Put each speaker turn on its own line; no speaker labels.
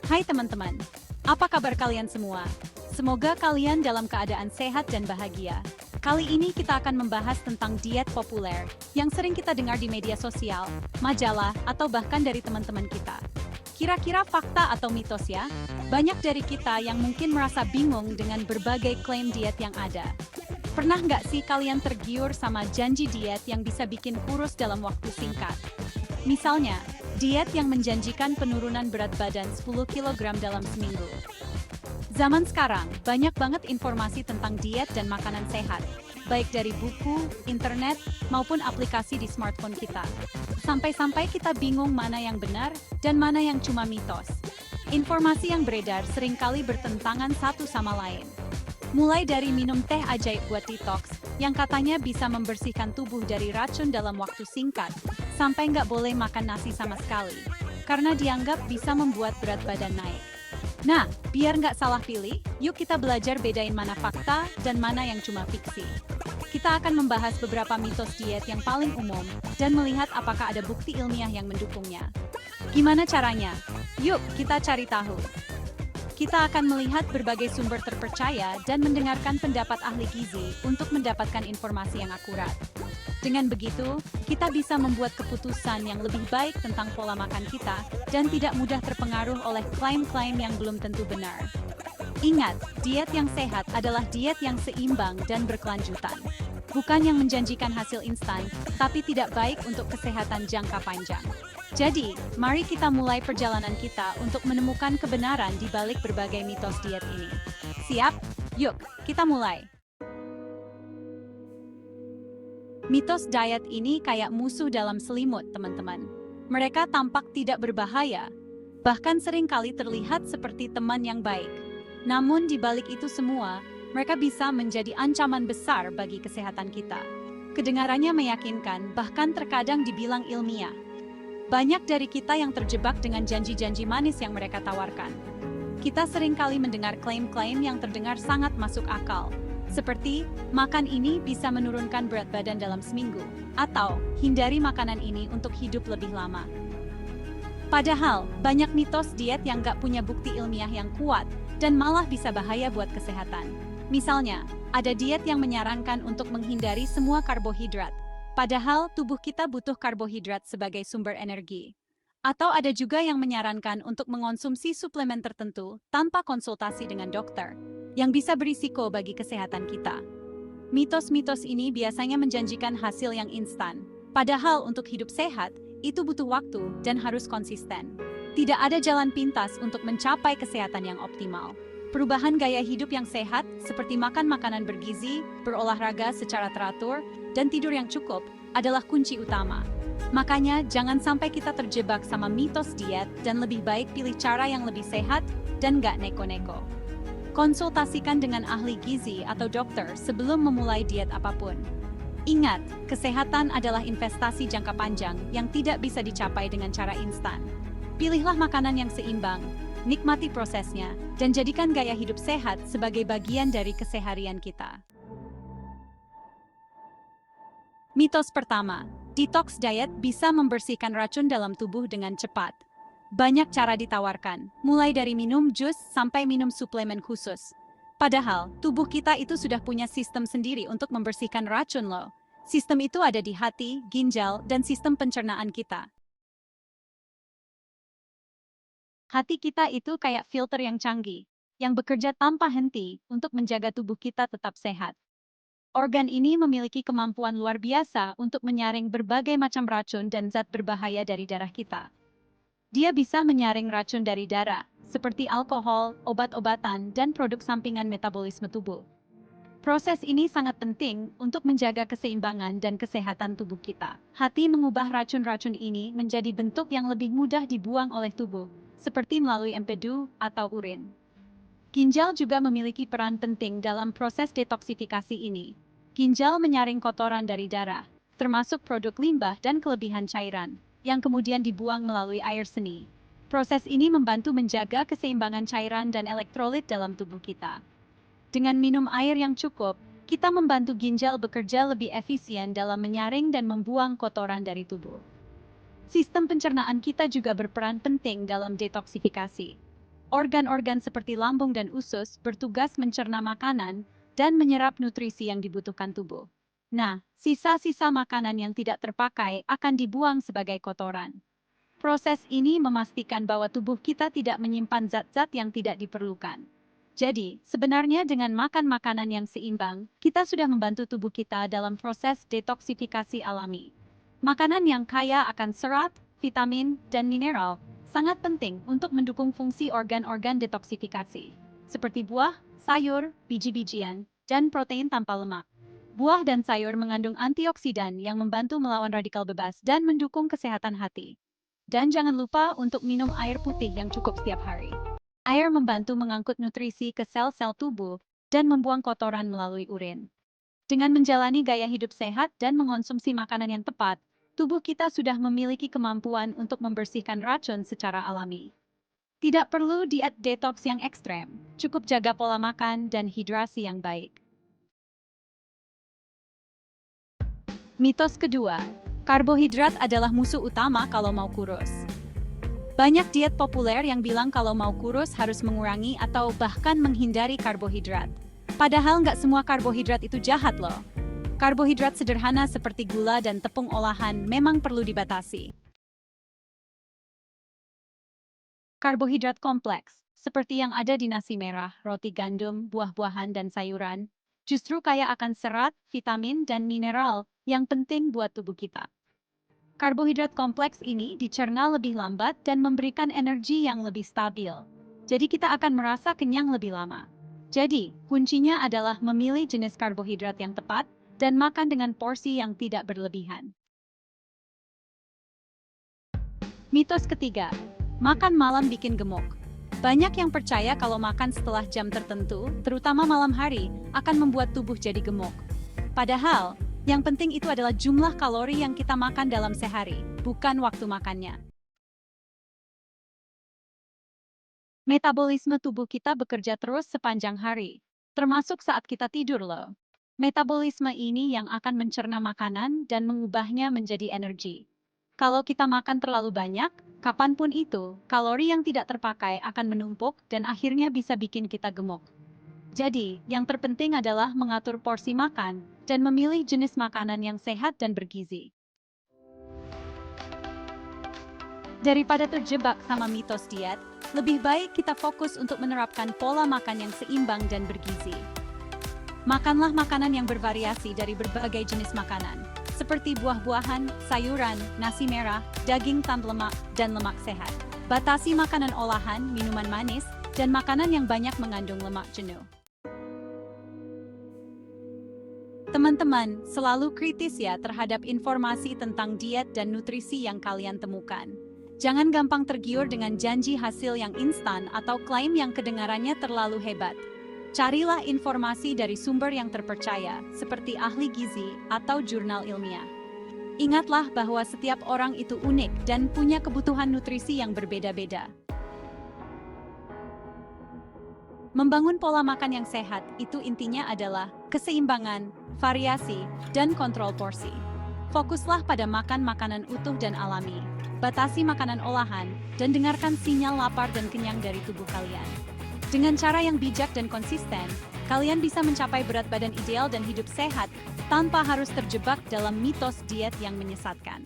Hai teman-teman, apa kabar kalian semua? Semoga kalian dalam keadaan sehat dan bahagia. Kali ini kita akan membahas tentang diet populer yang sering kita dengar di media sosial, majalah, atau bahkan dari teman-teman kita. Kira-kira fakta atau mitos ya? Banyak dari kita yang mungkin merasa bingung dengan berbagai klaim diet yang ada. Pernah nggak sih kalian tergiur sama janji diet yang bisa bikin kurus dalam waktu singkat? Misalnya, diet yang menjanjikan penurunan berat badan 10 kg dalam seminggu. Zaman sekarang, banyak banget informasi tentang diet dan makanan sehat, baik dari buku, internet, maupun aplikasi di smartphone kita. Sampai-sampai kita bingung mana yang benar dan mana yang cuma mitos. Informasi yang beredar seringkali bertentangan satu sama lain. Mulai dari minum teh ajaib buat detox, yang katanya bisa membersihkan tubuh dari racun dalam waktu singkat, sampai nggak boleh makan nasi sama sekali, karena dianggap bisa membuat berat badan naik. Nah, biar nggak salah pilih, yuk kita belajar bedain mana fakta dan mana yang cuma fiksi. Kita akan membahas beberapa mitos diet yang paling umum, dan melihat apakah ada bukti ilmiah yang mendukungnya. Gimana caranya? Yuk, kita cari tahu. Kita akan melihat berbagai sumber terpercaya dan mendengarkan pendapat ahli gizi untuk mendapatkan informasi yang akurat. Dengan begitu, kita bisa membuat keputusan yang lebih baik tentang pola makan kita dan tidak mudah terpengaruh oleh klaim-klaim yang belum tentu benar. Ingat, diet yang sehat adalah diet yang seimbang dan berkelanjutan. Bukan yang menjanjikan hasil instan, tapi tidak baik untuk kesehatan jangka panjang. Jadi, mari kita mulai perjalanan kita untuk menemukan kebenaran di balik berbagai mitos diet ini. Siap? Yuk, kita mulai. Mitos diet ini kayak musuh dalam selimut, teman-teman. Mereka tampak tidak berbahaya, bahkan seringkali terlihat seperti teman yang baik. Namun di balik itu semua, mereka bisa menjadi ancaman besar bagi kesehatan kita. Kedengarannya meyakinkan, bahkan terkadang dibilang ilmiah. Banyak dari kita yang terjebak dengan janji-janji manis yang mereka tawarkan. Kita seringkali mendengar klaim-klaim yang terdengar sangat masuk akal, seperti makan ini bisa menurunkan berat badan dalam seminggu, atau hindari makanan ini untuk hidup lebih lama. Padahal, banyak mitos diet yang nggak punya bukti ilmiah yang kuat dan malah bisa bahaya buat kesehatan. Misalnya, ada diet yang menyarankan untuk menghindari semua karbohidrat, padahal tubuh kita butuh karbohidrat sebagai sumber energi. Atau ada juga yang menyarankan untuk mengonsumsi suplemen tertentu tanpa konsultasi dengan dokter, yang bisa berisiko bagi kesehatan kita. Mitos-mitos ini biasanya menjanjikan hasil yang instan, padahal untuk hidup sehat, itu butuh waktu dan harus konsisten. Tidak ada jalan pintas untuk mencapai kesehatan yang optimal. Perubahan gaya hidup yang sehat, seperti makan makanan bergizi, berolahraga secara teratur, dan tidur yang cukup, adalah kunci utama. Makanya, jangan sampai kita terjebak sama mitos diet dan lebih baik pilih cara yang lebih sehat dan nggak neko-neko. Konsultasikan dengan ahli gizi atau dokter sebelum memulai diet apapun. Ingat, kesehatan adalah investasi jangka panjang yang tidak bisa dicapai dengan cara instan. Pilihlah makanan yang seimbang, nikmati prosesnya, dan jadikan gaya hidup sehat sebagai bagian dari keseharian kita. Mitos pertama, detox diet bisa membersihkan racun dalam tubuh dengan cepat. Banyak cara ditawarkan, mulai dari minum jus sampai minum suplemen khusus. Padahal, tubuh kita itu sudah punya sistem sendiri untuk membersihkan racun loh. Sistem itu ada di hati, ginjal, dan sistem pencernaan kita. Hati kita itu kayak filter yang canggih, yang bekerja tanpa henti untuk menjaga tubuh kita tetap sehat. Organ ini memiliki kemampuan luar biasa untuk menyaring berbagai macam racun dan zat berbahaya dari darah kita. Dia bisa menyaring racun dari darah, seperti alkohol, obat-obatan, dan produk sampingan metabolisme tubuh. Proses ini sangat penting untuk menjaga keseimbangan dan kesehatan tubuh kita. Hati mengubah racun-racun ini menjadi bentuk yang lebih mudah dibuang oleh tubuh, seperti melalui empedu atau urin. Ginjal juga memiliki peran penting dalam proses detoksifikasi ini. Ginjal menyaring kotoran dari darah, termasuk produk limbah dan kelebihan cairan, yang kemudian dibuang melalui air seni. Proses ini membantu menjaga keseimbangan cairan dan elektrolit dalam tubuh kita. Dengan minum air yang cukup, kita membantu ginjal bekerja lebih efisien dalam menyaring dan membuang kotoran dari tubuh. Sistem pencernaan kita juga berperan penting dalam detoksifikasi. Organ-organ seperti lambung dan usus bertugas mencerna makanan dan menyerap nutrisi yang dibutuhkan tubuh. Nah, sisa-sisa makanan yang tidak terpakai akan dibuang sebagai kotoran. Proses ini memastikan bahwa tubuh kita tidak menyimpan zat-zat yang tidak diperlukan. Jadi, sebenarnya dengan makan makanan yang seimbang, kita sudah membantu tubuh kita dalam proses detoksifikasi alami. Makanan yang kaya akan serat, vitamin, dan mineral sangat penting untuk mendukung fungsi organ-organ detoksifikasi, seperti buah, sayur, biji-bijian, dan protein tanpa lemak. Buah dan sayur mengandung antioksidan yang membantu melawan radikal bebas dan mendukung kesehatan hati. Dan jangan lupa untuk minum air putih yang cukup setiap hari. Air membantu mengangkut nutrisi ke sel-sel tubuh dan membuang kotoran melalui urin. Dengan menjalani gaya hidup sehat dan mengonsumsi makanan yang tepat, tubuh kita sudah memiliki kemampuan untuk membersihkan racun secara alami. Tidak perlu diet detox yang ekstrem, cukup jaga pola makan dan hidrasi yang baik. Mitos kedua, karbohidrat adalah musuh utama kalau mau kurus. Banyak diet populer yang bilang kalau mau kurus harus mengurangi atau bahkan menghindari karbohidrat. Padahal nggak semua karbohidrat itu jahat loh. Karbohidrat sederhana seperti gula dan tepung olahan memang perlu dibatasi. Karbohidrat kompleks, seperti yang ada di nasi merah, roti gandum, buah-buahan, dan sayuran, justru kaya akan serat, vitamin, dan mineral yang penting buat tubuh kita. Karbohidrat kompleks ini dicerna lebih lambat dan memberikan energi yang lebih stabil. Jadi kita akan merasa kenyang lebih lama. Jadi, kuncinya adalah memilih jenis karbohidrat yang tepat dan makan dengan porsi yang tidak berlebihan. Mitos ketiga, makan malam bikin gemuk. Banyak yang percaya kalau makan setelah jam tertentu, terutama malam hari, akan membuat tubuh jadi gemuk. Padahal, yang penting itu adalah jumlah kalori yang kita makan dalam sehari, bukan waktu makannya. Metabolisme tubuh kita bekerja terus sepanjang hari, termasuk saat kita tidur loh. Metabolisme ini yang akan mencerna makanan dan mengubahnya menjadi energi. Kalau kita makan terlalu banyak, kapanpun itu, kalori yang tidak terpakai akan menumpuk dan akhirnya bisa bikin kita gemuk. Jadi, yang terpenting adalah mengatur porsi makan dan memilih jenis makanan yang sehat dan bergizi. Daripada terjebak sama mitos diet, lebih baik kita fokus untuk menerapkan pola makan yang seimbang dan bergizi. Makanlah makanan yang bervariasi dari berbagai jenis makanan, seperti buah-buahan, sayuran, nasi merah, daging tanpa lemak, dan lemak sehat. Batasi makanan olahan, minuman manis, dan makanan yang banyak mengandung lemak jenuh. Teman-teman, selalu kritis ya terhadap informasi tentang diet dan nutrisi yang kalian temukan. Jangan gampang tergiur dengan janji hasil yang instan atau klaim yang kedengarannya terlalu hebat. Carilah informasi dari sumber yang terpercaya, seperti ahli gizi atau jurnal ilmiah. Ingatlah bahwa setiap orang itu unik dan punya kebutuhan nutrisi yang berbeda-beda. Membangun pola makan yang sehat itu intinya adalah keseimbangan, variasi, dan kontrol porsi. Fokuslah pada makan makanan utuh dan alami, batasi makanan olahan, dan dengarkan sinyal lapar dan kenyang dari tubuh kalian. Dengan cara yang bijak dan konsisten, kalian bisa mencapai berat badan ideal dan hidup sehat tanpa harus terjebak dalam mitos diet yang menyesatkan.